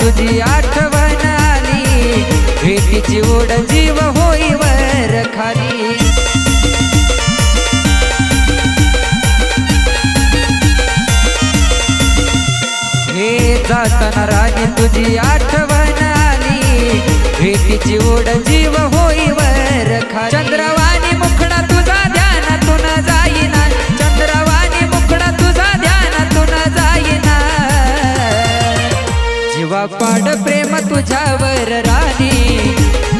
तुझी आठवण आली, भेटीची ओढ जीव होई वर खाली। हे जाताना राणी तुझी आठवण आली, भेटीची ओढ जीव होई वर खाली। चंद्रवाणी मुखडा तुझा ध्यानातून जाईना, चंद्रवाणी मुखडा तुझा ध्यानातून जाईना। जीवा पाड प्रेम तुझ्यावर राणी,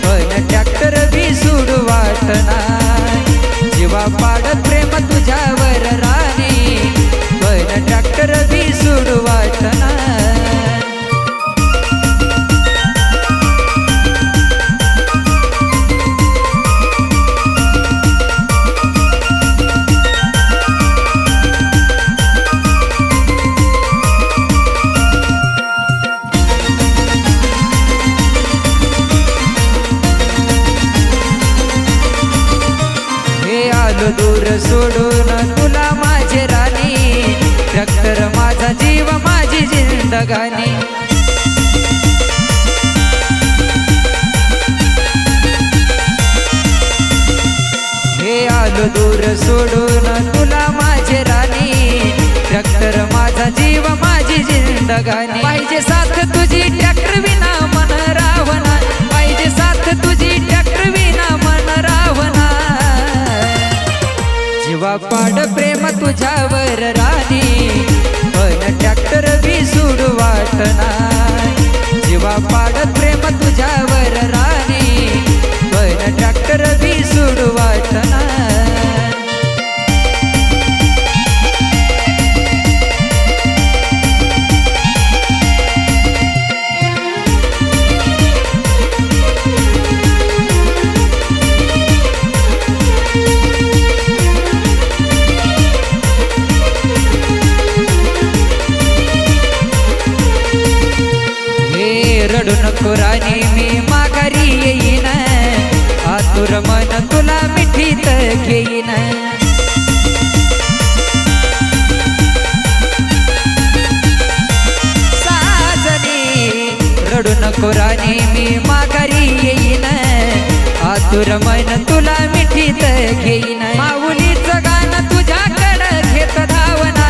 पण ट्रॅक्टर बी सोडू वाटना। जीवा पाड प्रेम तुझ्यावर राणी, पण ट्रॅक्टर बी सोडू वाटना। आलो दूर सोडून तुला माझे राणी, ट्रॅक्टर माझा जीव माझी जिंदगानी। हे आलो दूर सोडून तुला माझे राणी, ट्रॅक्टर माझा जीव माझी जिंदगानी। पाहिजे साथ तुझी ट्रॅक्टर विना मन रावना, पाहिजे साथ तुझी ट्रॅक्टर विना मन रावना। जीवा पाड प्रेम तुझ्यावर राणी, पण ट्रॅक्टर बी सोडू वाटना। जीवा पाड प्रेम तुझ्यावर राणी, पण ट्रॅक्टर बी सोडू वाटना। रडू नको राणी मी माघारी येईन, आतुर मन तुला मिठीत घेईन। साजनी रडू नको राणी मी माघारी येईन, आतुर मन तुला मिठीत घेईन। माऊलीचं गाणं तुझ्याकडं घेत धावना,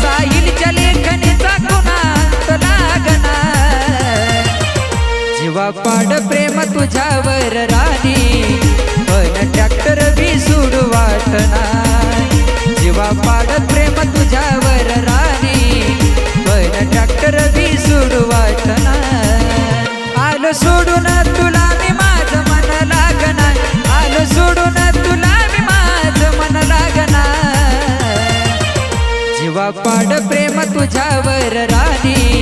साहिलच्या लेखणीचा कुणात लागना। जीवा पाड प्रेम तुझ्यावर राणी, पण ट्रॅक्टर बी सोडू वाटना। जीवा पाड प्रेम तुझ्यावर राणी, पण ट्रॅक्टर बी सोडू वाटना। आलो सोडून तुला मी माझं मन लागना, आलो सोडून तुला मी माझं मन लागना। जीवा पाड प्रेम तुझ्यावर राणी,